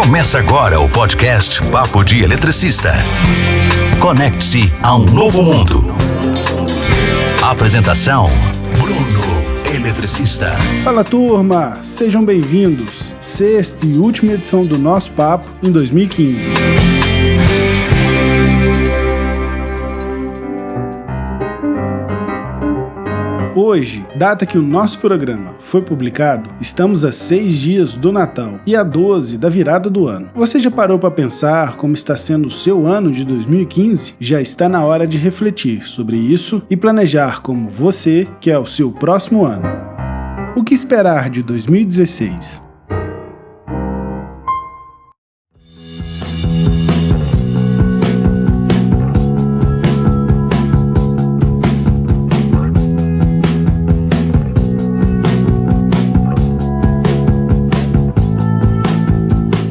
Começa agora o podcast Papo de Eletricista. Conecte-se a um novo mundo. Apresentação: Bruno, eletricista. Fala turma, sejam bem-vindos. Sexta e última edição do nosso Papo em 2015. Hoje, data que o nosso programa foi publicado, estamos a 6 dias do Natal e a 12 da virada do ano. Você já parou para pensar como está sendo o seu ano de 2015? Já está na hora de refletir sobre isso e planejar como você quer o seu próximo ano. O que esperar de 2016?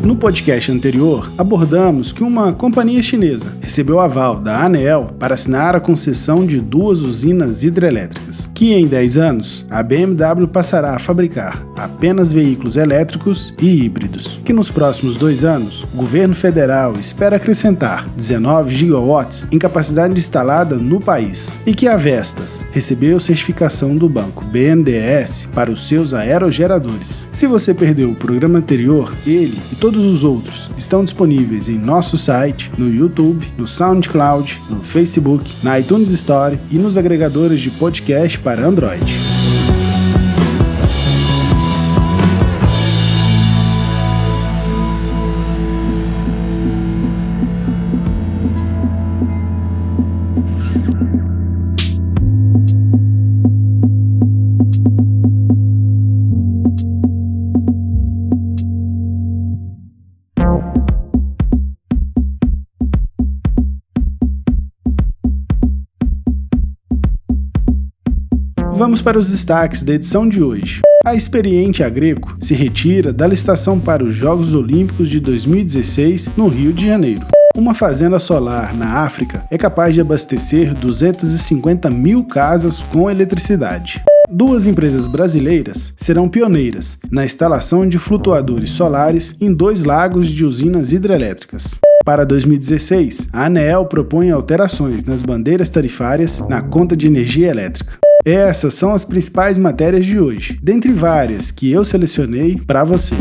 No podcast anterior, abordamos que uma companhia chinesa recebeu aval da ANEEL para assinar a concessão de 2 usinas hidrelétricas, que em 10 anos a BMW passará a fabricar apenas veículos elétricos e híbridos, que nos próximos 2 anos o governo federal espera acrescentar 19 gigawatts em capacidade instalada no país, e que a Vestas recebeu certificação do banco BNDES para os seus aerogeradores. Se você perdeu o programa anterior, ele e todos os outros estão disponíveis em nosso site, no YouTube, no SoundCloud, no Facebook, na iTunes Store e nos agregadores de podcast para Android. Vamos para os destaques da edição de hoje. A Experiente Agreco se retira da licitação para os Jogos Olímpicos de 2016 no Rio de Janeiro. Uma fazenda solar na África é capaz de abastecer 250 mil casas com eletricidade. 2 empresas brasileiras serão pioneiras na instalação de flutuadores solares em 2 lagos de usinas hidrelétricas. Para 2016, a ANEEL propõe alterações nas bandeiras tarifárias na conta de energia elétrica. Essas são as principais matérias de hoje, dentre várias que eu selecionei para você.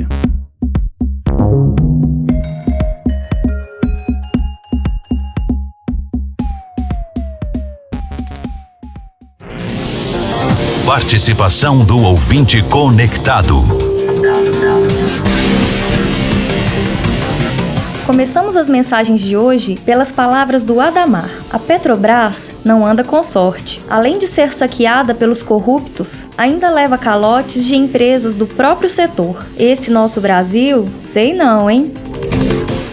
Participação do ouvinte conectado. Começamos as mensagens de hoje pelas palavras do Adamar. A Petrobras não anda com sorte. Além de ser saqueada pelos corruptos, ainda leva calotes de empresas do próprio setor. Esse nosso Brasil, sei não, hein?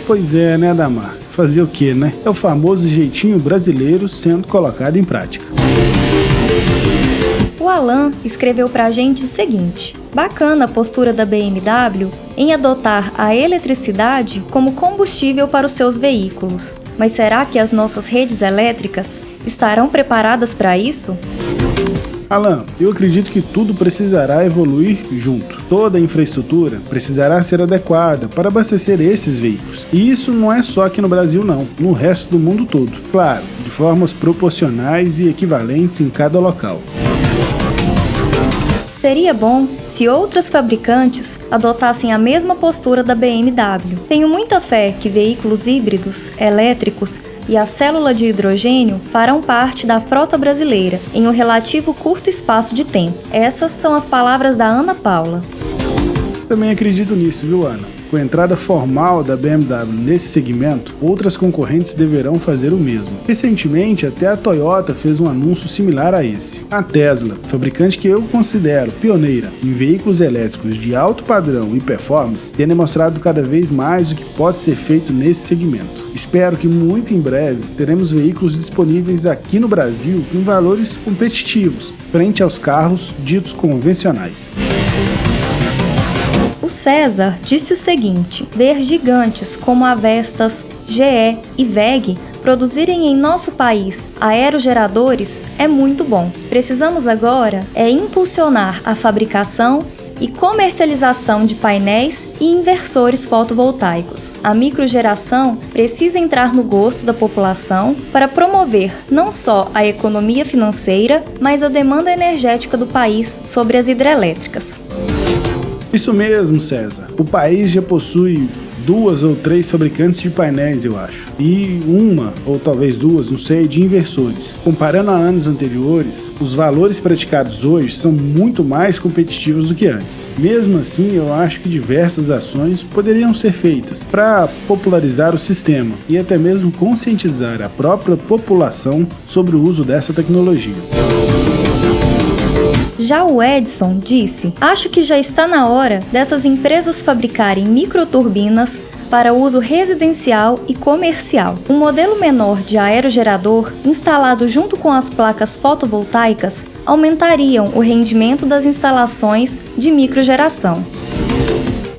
Pois é, né, Adamar? Fazer o quê, né? É o famoso jeitinho brasileiro sendo colocado em prática. O Alan escreveu pra gente o seguinte: bacana a postura da BMW em adotar a eletricidade como combustível para os seus veículos. Mas será que as nossas redes elétricas estarão preparadas para isso? Alan, eu acredito que tudo precisará evoluir junto. Toda a infraestrutura precisará ser adequada para abastecer esses veículos. E isso não é só aqui no Brasil não, no resto do mundo todo. Claro, de formas proporcionais e equivalentes em cada local. Seria bom se outras fabricantes adotassem a mesma postura da BMW. Tenho muita fé que veículos híbridos, elétricos e a célula de hidrogênio farão parte da frota brasileira em um relativo curto espaço de tempo. Essas são as palavras da Ana Paula. Também acredito nisso, viu, Ana? Com a entrada formal da BMW nesse segmento, outras concorrentes deverão fazer o mesmo. Recentemente, até a Toyota fez um anúncio similar a esse. A Tesla, fabricante que eu considero pioneira em veículos elétricos de alto padrão e performance, tem demonstrado cada vez mais o que pode ser feito nesse segmento. Espero que muito em breve teremos veículos disponíveis aqui no Brasil em valores competitivos, frente aos carros ditos convencionais. O César disse o seguinte: ver gigantes como a Vestas, GE e WEG produzirem em nosso país aerogeradores é muito bom. Precisamos agora impulsionar a fabricação e comercialização de painéis e inversores fotovoltaicos. A microgeração precisa entrar no gosto da população para promover não só a economia financeira, mas a demanda energética do país sobre as hidrelétricas. Isso mesmo, César. O país já possui 2 ou 3 fabricantes de painéis, eu acho, e 1 ou talvez 2, não sei, de inversores. Comparando a anos anteriores, os valores praticados hoje são muito mais competitivos do que antes. Mesmo assim, eu acho que diversas ações poderiam ser feitas para popularizar o sistema e até mesmo conscientizar a própria população sobre o uso dessa tecnologia. Já o Edson disse: acho que já está na hora dessas empresas fabricarem microturbinas para uso residencial e comercial. Um modelo menor de aerogerador instalado junto com as placas fotovoltaicas aumentariam o rendimento das instalações de microgeração.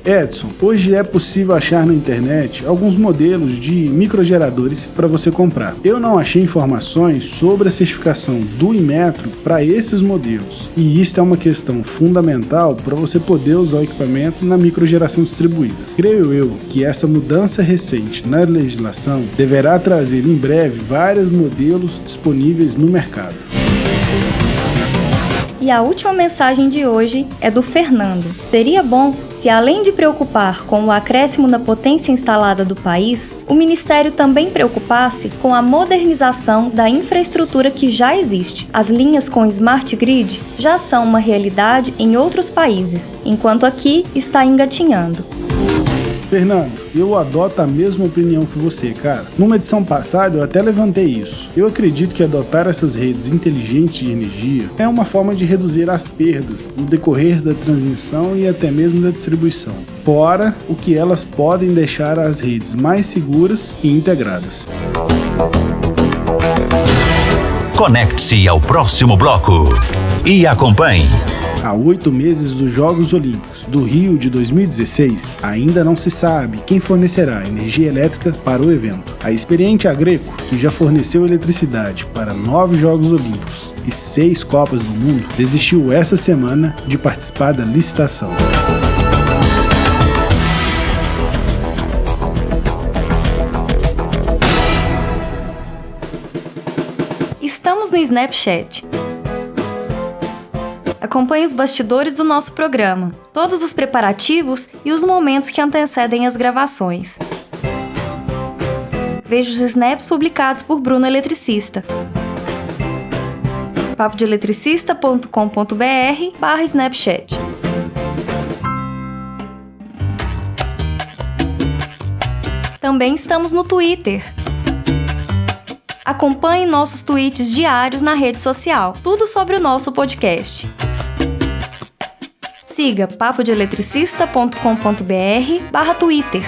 Edson, hoje é possível achar na internet alguns modelos de microgeradores para você comprar. Eu não achei informações sobre a certificação do Inmetro para esses modelos, e isso é uma questão fundamental para você poder usar o equipamento na microgeração distribuída. Creio eu que essa mudança recente na legislação deverá trazer em breve vários modelos disponíveis no mercado. E a última mensagem de hoje é do Fernando. Seria bom se, além de preocupar com o acréscimo na potência instalada do país, o Ministério também preocupasse com a modernização da infraestrutura que já existe. As linhas com Smart Grid já são uma realidade em outros países, enquanto aqui está engatinhando. Fernando, eu adoto a mesma opinião que você, cara. Numa edição passada eu até levantei isso. Eu acredito que adotar essas redes inteligentes de energia é uma forma de reduzir as perdas no decorrer da transmissão e até mesmo da distribuição, fora o que elas podem deixar as redes mais seguras e integradas. Conecte-se ao próximo bloco e acompanhe. Há 8 meses dos Jogos Olímpicos do Rio de 2016, ainda não se sabe quem fornecerá energia elétrica para o evento. A experiente Agreco, que já forneceu eletricidade para 9 Jogos Olímpicos e 6 Copas do Mundo, desistiu essa semana de participar da licitação. Estamos no Snapchat. Acompanhe os bastidores do nosso programa, todos os preparativos e os momentos que antecedem as gravações. Veja os snaps publicados por Bruno Eletricista. papodeeletricista.com.br/Snapchat. Também estamos no Twitter. Acompanhe nossos tweets diários na rede social, tudo sobre o nosso podcast. Siga papodeeletricista.com.br/Twitter.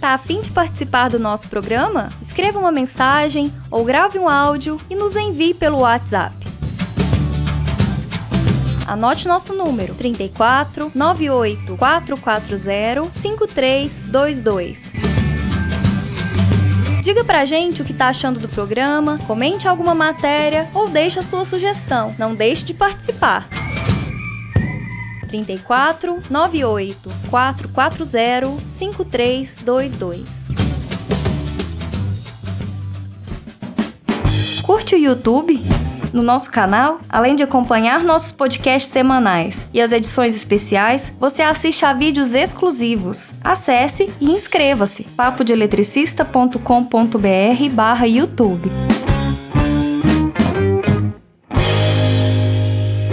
Tá a fim de participar do nosso programa? Escreva uma mensagem ou grave um áudio e nos envie pelo WhatsApp. Anote nosso número: 34 98 440 5322. Diga pra gente o que tá achando do programa, comente alguma matéria ou deixe a sua sugestão. Não deixe de participar. 34 98 440 5322. Curte o YouTube? No nosso canal, além de acompanhar nossos podcasts semanais e as edições especiais, você assiste a vídeos exclusivos. Acesse e inscreva-se: papodeeletricista.com.br/YouTube.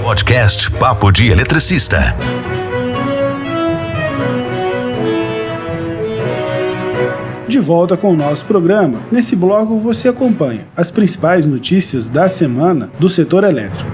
Podcast Papo de Eletricista. De volta com o nosso programa. Nesse bloco você acompanha as principais notícias da semana do setor elétrico.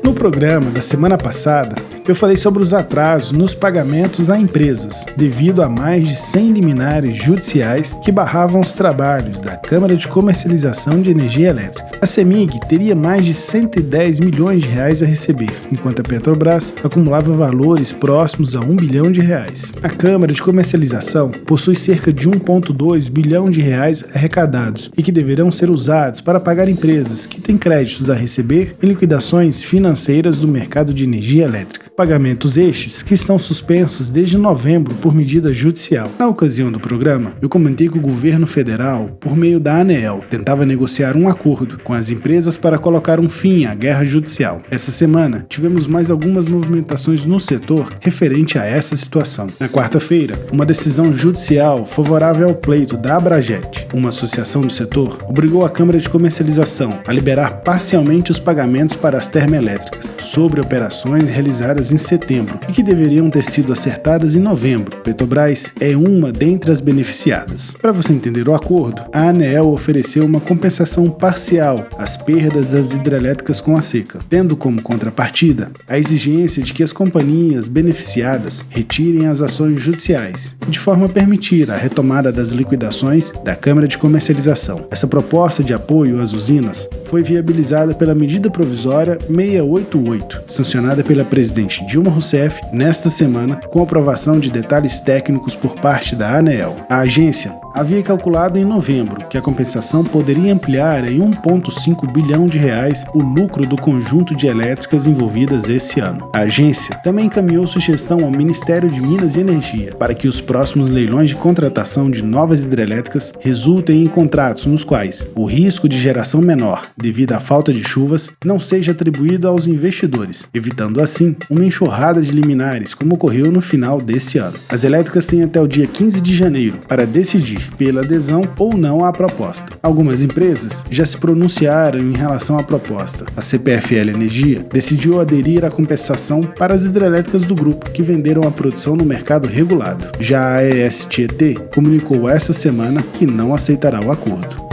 No programa da semana passada, eu falei sobre os atrasos nos pagamentos a empresas, devido a mais de 100 liminares judiciais que barravam os trabalhos da Câmara de Comercialização de Energia Elétrica. A CEMIG teria mais de 110 milhões de reais a receber, enquanto a Petrobras acumulava valores próximos a 1 bilhão de reais. A Câmara de Comercialização possui cerca de 1,2 bilhão de reais arrecadados e que deverão ser usados para pagar empresas que têm créditos a receber em liquidações financeiras do mercado de energia elétrica. Pagamentos estes que estão suspensos desde novembro por medida judicial. Na ocasião do programa, eu comentei que o governo federal, por meio da ANEEL, tentava negociar um acordo com as empresas para colocar um fim à guerra judicial. Essa semana, tivemos mais algumas movimentações no setor referente a essa situação. Na quarta-feira, uma decisão judicial favorável ao pleito da Abrajet, uma associação do setor, obrigou a Câmara de Comercialização a liberar parcialmente os pagamentos para as termoelétricas sobre operações realizadas em setembro e que deveriam ter sido acertadas em novembro. Petrobras é uma dentre as beneficiadas. Para você entender o acordo, a ANEEL ofereceu uma compensação parcial às perdas das hidrelétricas com a seca, tendo como contrapartida a exigência de que as companhias beneficiadas retirem as ações judiciais, de forma a permitir a retomada das liquidações da Câmara de Comercialização. Essa proposta de apoio às usinas foi viabilizada pela medida provisória 688, sancionada pela presidente Dilma Rousseff nesta semana, com aprovação de detalhes técnicos por parte da ANEEL. A agência havia calculado em novembro que a compensação poderia ampliar em 1,5 bilhão de reais o lucro do conjunto de elétricas envolvidas esse ano. A agência também encaminhou sugestão ao Ministério de Minas e Energia para que os próximos leilões de contratação de novas hidrelétricas resultem em contratos nos quais o risco de geração menor devido à falta de chuvas não seja atribuído aos investidores, evitando assim uma enxurrada de liminares como ocorreu no final desse ano. As elétricas têm até o dia 15 de janeiro para decidir pela adesão ou não à proposta. Algumas empresas já se pronunciaram em relação à proposta. A CPFL Energia decidiu aderir à compensação para as hidrelétricas do grupo que venderam a produção no mercado regulado. Já a ES Tietê comunicou essa semana que não aceitará o acordo.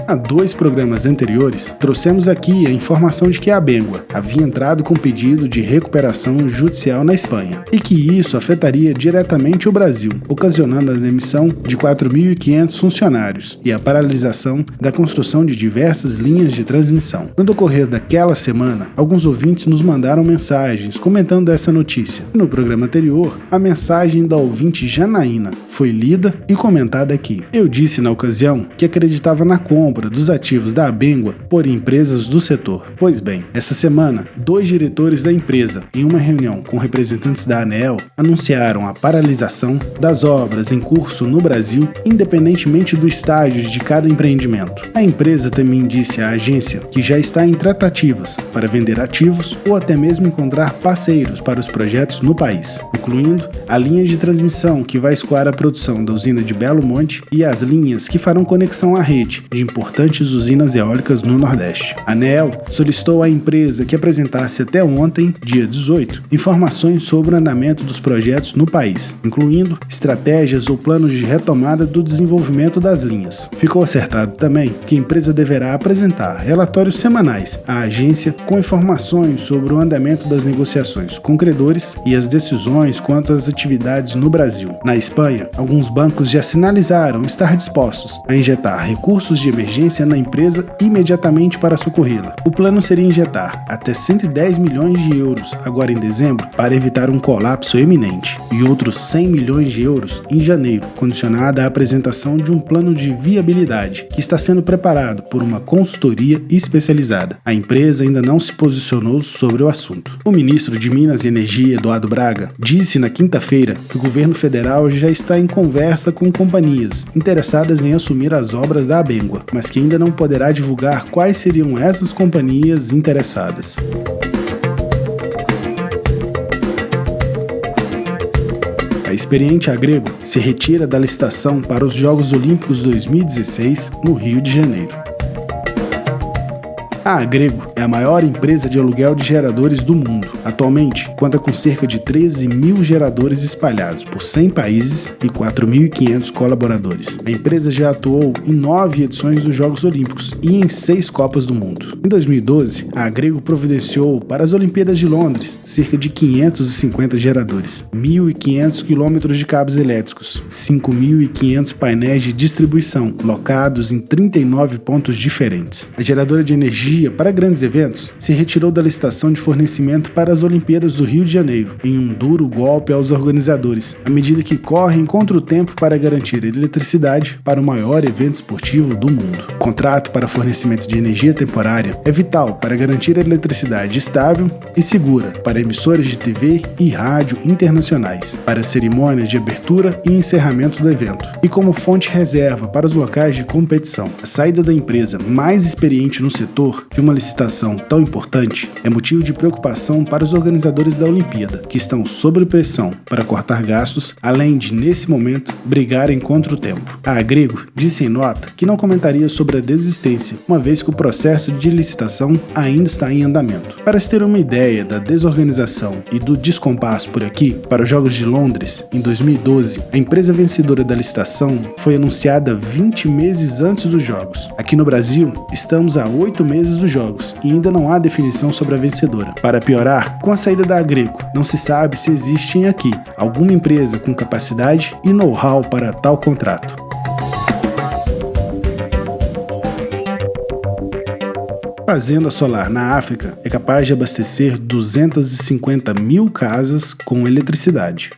Há 2 programas anteriores, trouxemos aqui a informação de que a Abengoa havia entrado com pedido de recuperação judicial na Espanha e que isso afetaria diretamente o Brasil, ocasionando a demissão de 4.500 funcionários e a paralisação da construção de diversas linhas de transmissão. No decorrer daquela semana, alguns ouvintes nos mandaram mensagens comentando essa notícia. No programa anterior, a mensagem da ouvinte Janaína foi lida e comentada aqui. Eu disse na ocasião que acreditava na compra dos ativos da Abengoa por empresas do setor. Pois bem, essa semana, 2 diretores da empresa, em uma reunião com representantes da ANEEL, anunciaram a paralisação das obras em curso no Brasil, independentemente do estágio de cada empreendimento. A empresa também disse à agência que já está em tratativas para vender ativos ou até mesmo encontrar parceiros para os projetos no país, incluindo a linha de transmissão que vai escoar a produção da usina de Belo Monte e as linhas que farão conexão à rede de importantes usinas eólicas no Nordeste. A ANEEL solicitou à empresa que apresentasse até ontem, dia 18, informações sobre o andamento dos projetos no país, incluindo estratégias ou planos de retomada do desenvolvimento das linhas. Ficou acertado também que a empresa deverá apresentar relatórios semanais à agência com informações sobre o andamento das negociações com credores e as decisões quanto às atividades no Brasil. Na Espanha, alguns bancos já sinalizaram estar dispostos a injetar recursos de emergência na empresa imediatamente para socorrê-la. O plano seria injetar até 110 milhões de euros agora em dezembro para evitar um colapso eminente e outros 100 milhões de euros em janeiro, condicionada à apresentação de um plano de viabilidade que está sendo preparado por uma consultoria especializada. A empresa ainda não se posicionou sobre o assunto. O ministro de Minas e Energia, Eduardo Braga, disse na quinta-feira que o governo federal já está em conversa com companhias interessadas em assumir as obras da Abengoa, mas que ainda não poderá divulgar quais seriam essas companhias interessadas. A Experiente Agrego se retira da licitação para os Jogos Olímpicos 2016 no Rio de Janeiro. A Agrego é a maior empresa de aluguel de geradores do mundo. Atualmente, conta com cerca de 13 mil geradores espalhados por 100 países e 4.500 colaboradores. A empresa já atuou em 9 edições dos Jogos Olímpicos e em 6 Copas do Mundo. Em 2012, a Agrego providenciou para as Olimpíadas de Londres cerca de 550 geradores, 1.500 quilômetros de cabos elétricos, 5.500 painéis de distribuição locados em 39 pontos diferentes. A geradora de energia para grandes eventos se retirou da licitação de fornecimento para as Olimpíadas do Rio de Janeiro, em um duro golpe aos organizadores, à medida que correm contra o tempo para garantir eletricidade para o maior evento esportivo do mundo. O contrato para fornecimento de energia temporária é vital para garantir a eletricidade estável e segura para emissoras de TV e rádio internacionais, para cerimônias de abertura e encerramento do evento, e como fonte reserva para os locais de competição. A saída da empresa mais experiente no setor de uma licitação tão importante é motivo de preocupação para os organizadores da Olimpíada, que estão sob pressão para cortar gastos, além de, nesse momento, brigarem contra o tempo. A Agrego disse em nota que não comentaria sobre a desistência, uma vez que o processo de licitação ainda está em andamento. Para se ter uma ideia da desorganização e do descompasso por aqui, para os Jogos de Londres, em 2012, a empresa vencedora da licitação foi anunciada 20 meses antes dos Jogos. Aqui no Brasil, estamos há 8 meses dos Jogos e ainda não há definição sobre a vencedora. Para piorar, com a saída da Agrego, não se sabe se existe aqui alguma empresa com capacidade e know-how para tal contrato. Fazenda solar na África é capaz de abastecer 250 mil casas com eletricidade.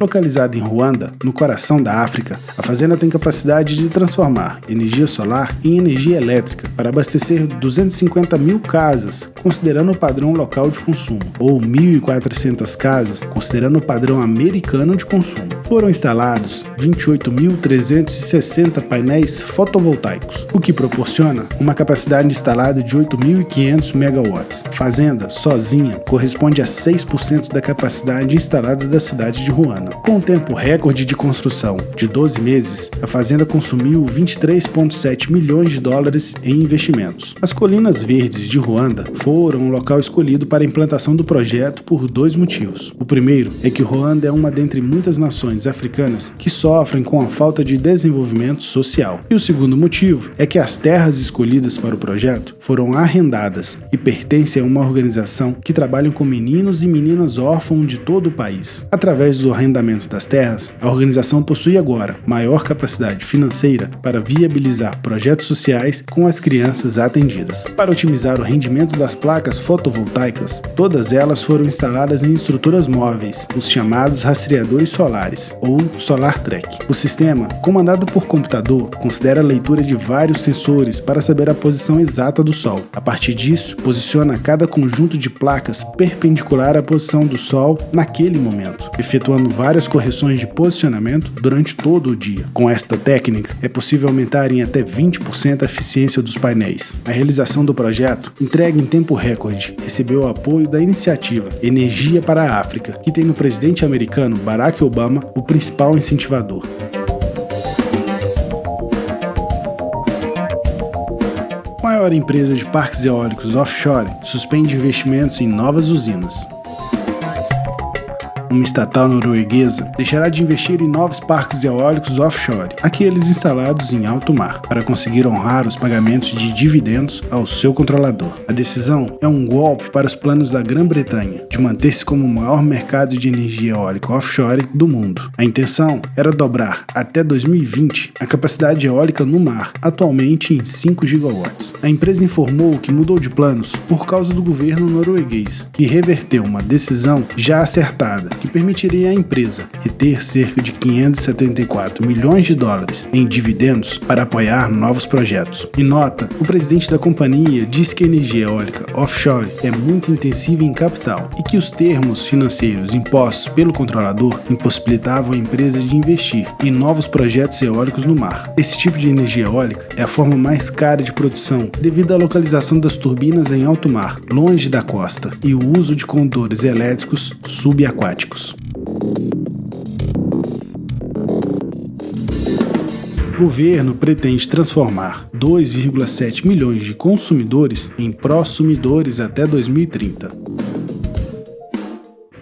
Localizada em Ruanda, no coração da África, a fazenda tem capacidade de transformar energia solar em energia elétrica para abastecer 250 mil casas, considerando o padrão local de consumo, ou 1.400 casas, considerando o padrão americano de consumo. Foram instalados 28.360 painéis fotovoltaicos, o que proporciona uma capacidade instalada de 8.500 megawatts. A fazenda, sozinha, corresponde a 6% da capacidade instalada da cidade de Ruanda. Com um tempo recorde de construção de 12 meses, a fazenda consumiu 23,7 milhões de dólares em investimentos. As Colinas Verdes de Ruanda foram um local escolhido para a implantação do projeto por 2 motivos. O primeiro é que Ruanda é uma dentre muitas nações africanas que sofrem com a falta de desenvolvimento social. E o segundo motivo é que as terras escolhidas para o projeto foram arrendadas e pertencem a uma organização que trabalha com meninos e meninas órfãos de todo o país. Através do arrendamento das terras, a organização possui agora maior capacidade financeira para viabilizar projetos sociais com as crianças atendidas. Para otimizar o rendimento das placas fotovoltaicas, todas elas foram instaladas em estruturas móveis, os chamados rastreadores solares, ou Solar Track. O sistema, comandado por computador, considera a leitura de vários sensores para saber a posição exata do Sol. A partir disso, posiciona cada conjunto de placas perpendicular à posição do Sol naquele momento, efetuando várias correções de posicionamento durante todo o dia. Com esta técnica, é possível aumentar em até 20% a eficiência dos painéis. A realização do projeto, entregue em tempo recorde, recebeu o apoio da iniciativa Energia para a África, que tem no presidente americano Barack Obama o principal incentivador. A maior empresa de parques eólicos offshore suspende investimentos em novas usinas. Uma estatal norueguesa deixará de investir em novos parques eólicos offshore, aqueles instalados em alto mar, para conseguir honrar os pagamentos de dividendos ao seu controlador. A decisão é um golpe para os planos da Grã-Bretanha de manter-se como o maior mercado de energia eólica offshore do mundo. A intenção era dobrar até 2020 a capacidade eólica no mar, atualmente em 5 gigawatts. A empresa informou que mudou de planos por causa do governo norueguês, que reverteu uma decisão já acertada que permitiria à empresa reter cerca de 574 milhões de dólares em dividendos para apoiar novos projetos. Em nota, o presidente da companhia disse que a energia eólica offshore é muito intensiva em capital e que os termos financeiros impostos pelo controlador impossibilitavam a empresa de investir em novos projetos eólicos no mar. Esse tipo de energia eólica é a forma mais cara de produção devido à localização das turbinas em alto mar, longe da costa, e o uso de condutores elétricos subaquáticos. O governo pretende transformar 2,7 milhões de consumidores em prosumidores até 2030.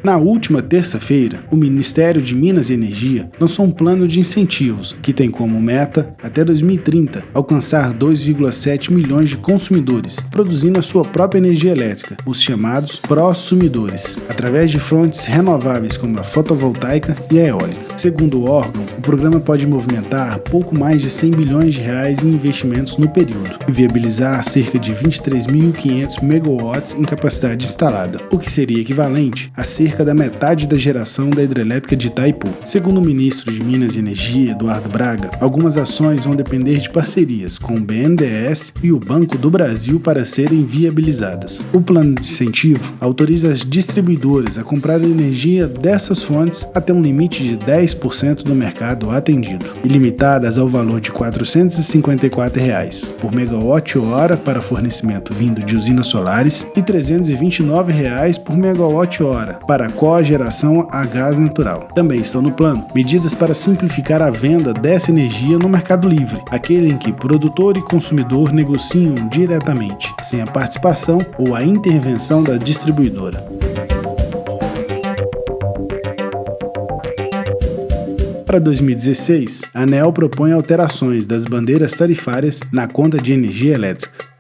Na última terça-feira, o Ministério de Minas e Energia lançou um plano de incentivos que tem como meta, até 2030, alcançar 2,7 milhões de consumidores, produzindo a sua própria energia elétrica, os chamados prosumidores, através de fontes renováveis como a fotovoltaica e a eólica. Segundo o órgão, o programa pode movimentar pouco mais de 100 bilhões de reais em investimentos no período e viabilizar cerca de 23.500 megawatts em capacidade instalada, o que seria equivalente a cerca da metade da geração da hidrelétrica de Itaipu. Segundo o ministro de Minas e Energia, Eduardo Braga, algumas ações vão depender de parcerias com o BNDES e o Banco do Brasil para serem viabilizadas. O plano de incentivo autoriza as distribuidoras a comprar energia dessas fontes até um limite de 10% do mercado atendido, e limitadas ao valor de R$ 454 por megawatt-hora para fornecimento vindo de usinas solares e R$ 329 por megawatt-hora para a cogeração a gás natural. Também estão no plano medidas para simplificar a venda dessa energia no mercado livre, aquele em que produtor e consumidor negociam diretamente, sem a participação ou a intervenção da distribuidora. Para 2016, a ANEEL propõe alterações das bandeiras tarifárias na conta de energia elétrica.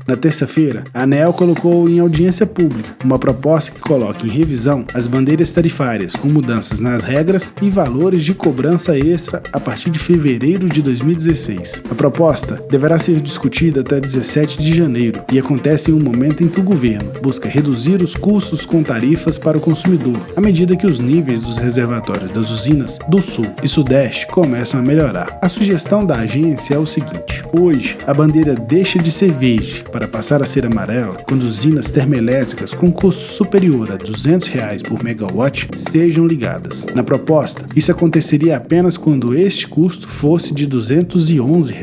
Na terça-feira, a ANEEL colocou em audiência pública uma proposta que coloca em revisão as bandeiras tarifárias com mudanças nas regras e valores de cobrança extra a partir de fevereiro de 2016. A proposta deverá ser discutida até 17 de janeiro e acontece em um momento em que o governo busca reduzir os custos com tarifas para o consumidor, à medida que os níveis dos reservatórios das usinas do Sul e Sudeste começam a melhorar. A sugestão da agência é o seguinte: hoje, a bandeira deixa de ser verde para passar a ser amarela quando usinas termoelétricas com custo superior a R$ 200 por megawatt sejam ligadas. Na proposta, isso aconteceria apenas quando este custo fosse de R$ 211.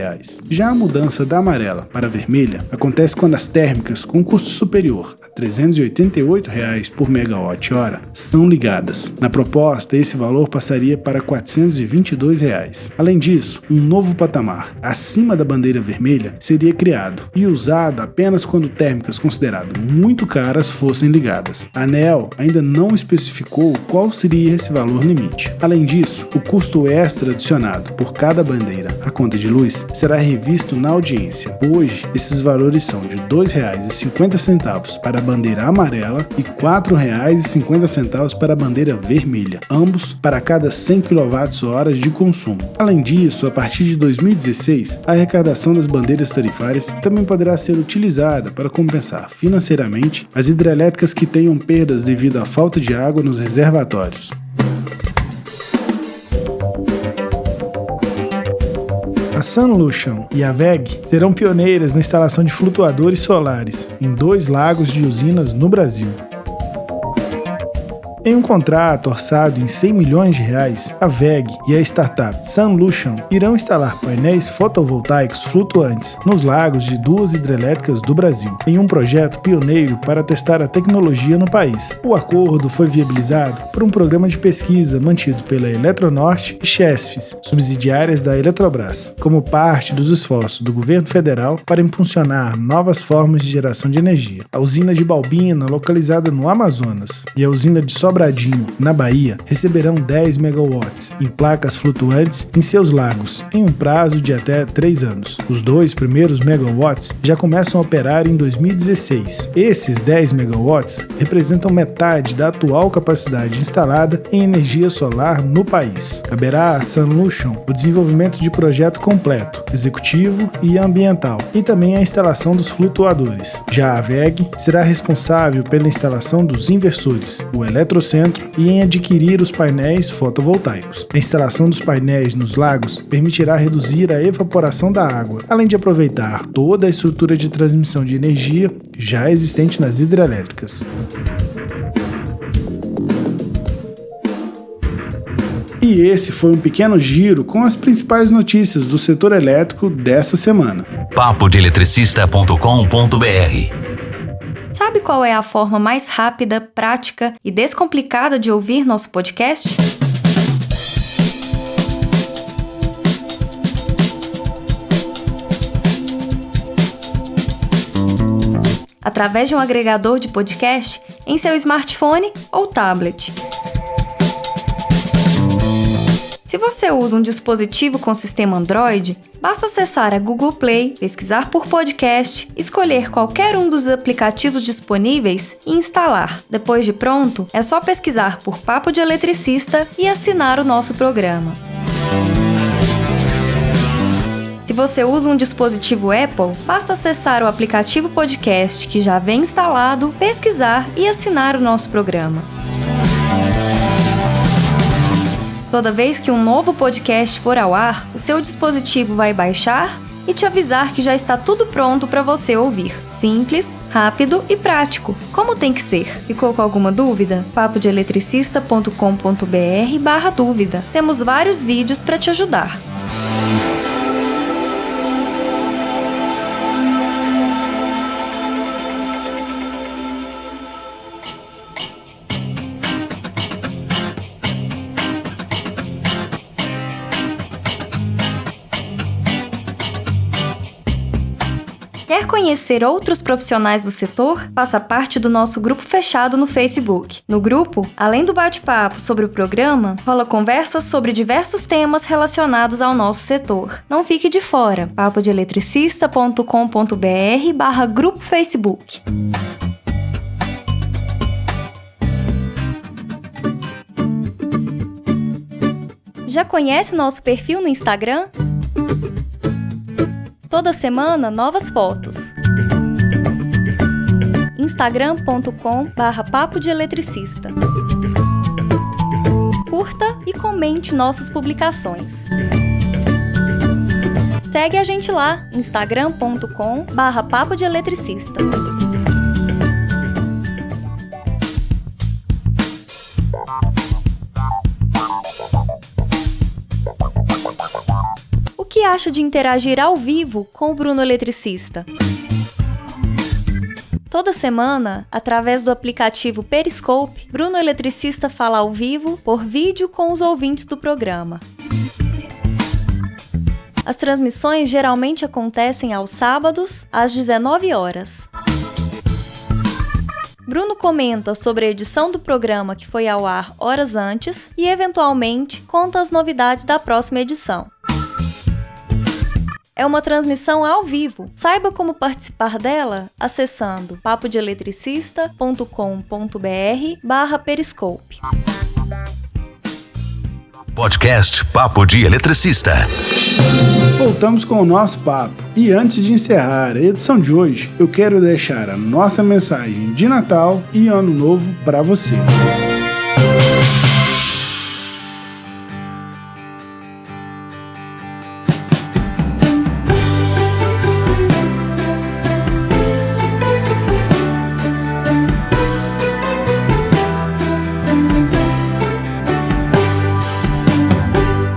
Já a mudança da amarela para a vermelha acontece quando as térmicas com custo superior a R$ 388 por megawatt-hora são ligadas. Na proposta, esse valor passaria para R$ 422. Além disso, um novo patamar acima da bandeira vermelha seria criado e usado apenas quando térmicas consideradas muito caras fossem ligadas. A ANEEL ainda não especificou qual seria esse valor limite. Além disso, o custo extra adicionado por cada bandeira à conta de luz será revisto na audiência. Hoje, esses valores são de R$ 2,50 para a bandeira amarela e R$ 4,50 para a bandeira vermelha, ambos para cada 100 kWh de consumo. Além disso, a partir de 2016, a arrecadação das bandeiras tarifárias também poderá ser utilizada para compensar financeiramente as hidrelétricas que tenham perdas devido à falta de água nos reservatórios. A Sunlution e a WEG serão pioneiras na instalação de flutuadores solares em 2 lagos de usinas no Brasil. Em um contrato orçado em R$ 100 milhões, a WEG e a startup Sunlution irão instalar painéis fotovoltaicos flutuantes nos lagos de 2 hidrelétricas do Brasil, em um projeto pioneiro para testar a tecnologia no país. O acordo foi viabilizado por um programa de pesquisa mantido pela Eletronorte e Chesfis, subsidiárias da Eletrobras, como parte dos esforços do governo federal para impulsionar novas formas de geração de energia. A usina de Balbina, localizada no Amazonas, e a usina de Sobradinho, na Bahia, receberão 10 megawatts em placas flutuantes em seus lagos, em um prazo de até 3 anos. Os 2 primeiros megawatts já começam a operar em 2016. Esses 10 megawatts representam metade da atual capacidade instalada em energia solar no país. Caberá à Sunlution o desenvolvimento de projeto completo, executivo e ambiental, e também a instalação dos flutuadores. Já a WEG será responsável pela instalação dos inversores, o eletrocentro e em adquirir os painéis fotovoltaicos. A instalação dos painéis nos lagos permitirá reduzir a evaporação da água, além de aproveitar toda a estrutura de transmissão de energia já existente nas hidrelétricas. E esse foi um pequeno giro com as principais notícias do setor elétrico dessa semana. papodeeletricista.com.br. Sabe qual é a forma mais rápida, prática e descomplicada de ouvir nosso podcast? através de um agregador de podcast em seu smartphone ou tablet. Se você usa um dispositivo com sistema Android, basta acessar a Google Play, pesquisar por podcast, escolher qualquer um dos aplicativos disponíveis e instalar. Depois de pronto, é só pesquisar por Papo de Eletricista e assinar o nosso programa. Se você usa um dispositivo Apple, basta acessar o aplicativo podcast que já vem instalado, pesquisar e assinar o nosso programa. Toda vez que um novo podcast for ao ar, o seu dispositivo vai baixar e te avisar que já está tudo pronto para você ouvir. Simples, rápido e prático, como tem que ser. Ficou com alguma dúvida? papodeeletricista.com.br/dúvida. Temos vários vídeos para te ajudar. Quer conhecer outros profissionais do setor? Faça parte do nosso grupo fechado no Facebook. No grupo, além do bate-papo sobre o programa, rola conversas sobre diversos temas relacionados ao nosso setor. Não fique de fora. papodeeletricista.com.br/grupo Facebook. Já conhece nosso perfil no Instagram? Toda semana, novas fotos. instagram.com/papodeeletricista. Curta e comente nossas publicações. Segue a gente lá, instagram.com/papodeeletricista. O que acha de interagir ao vivo com o Bruno Eletricista? Toda semana, através do aplicativo Periscope, Bruno Eletricista fala ao vivo, por vídeo, com os ouvintes do programa. As transmissões geralmente acontecem aos sábados, às 19 horas. Bruno comenta sobre a edição do programa que foi ao ar horas antes e, eventualmente, conta as novidades da próxima edição. É uma transmissão ao vivo. Saiba como participar dela acessando papodeeletricista.com.br/periscope. Podcast Papo de Eletricista. Voltamos com o nosso papo. E antes de encerrar a edição de hoje, eu quero deixar a nossa mensagem de Natal e Ano Novo para você.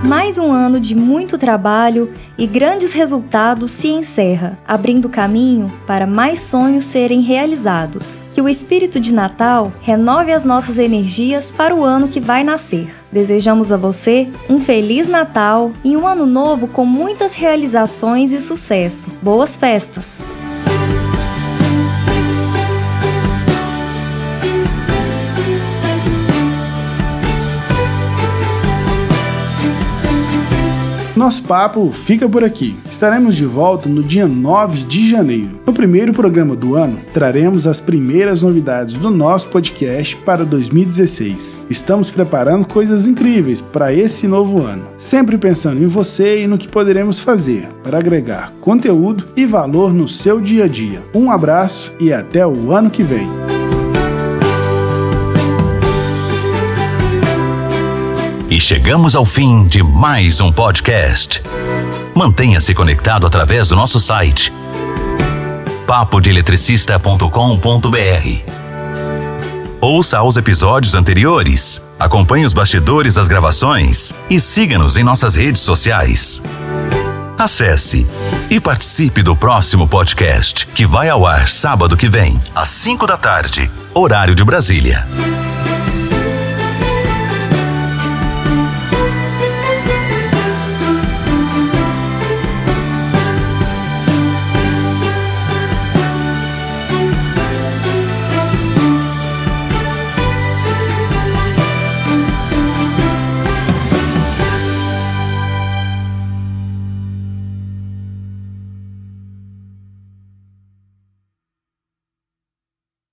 Mais um ano de muito trabalho e grandes resultados se encerra, abrindo caminho para mais sonhos serem realizados. Que o espírito de Natal renove as nossas energias para o ano que vai nascer. Desejamos a você um Feliz Natal e um Ano Novo com muitas realizações e sucesso. Boas festas! Nosso papo fica por aqui. Estaremos de volta no dia 9 de janeiro. No primeiro programa do ano, traremos as primeiras novidades do nosso podcast para 2016. Estamos preparando coisas incríveis para esse novo ano, sempre pensando em você e no que poderemos fazer para agregar conteúdo e valor no seu dia a dia. Um abraço e até o ano que vem. E chegamos ao fim de mais um podcast. Mantenha-se conectado através do nosso site papodeeletricista.com.br. Ouça os episódios anteriores, acompanhe os bastidores das gravações e siga-nos em nossas redes sociais. Acesse e participe do próximo podcast, que vai ao ar sábado que vem, às 5 da tarde, horário de Brasília.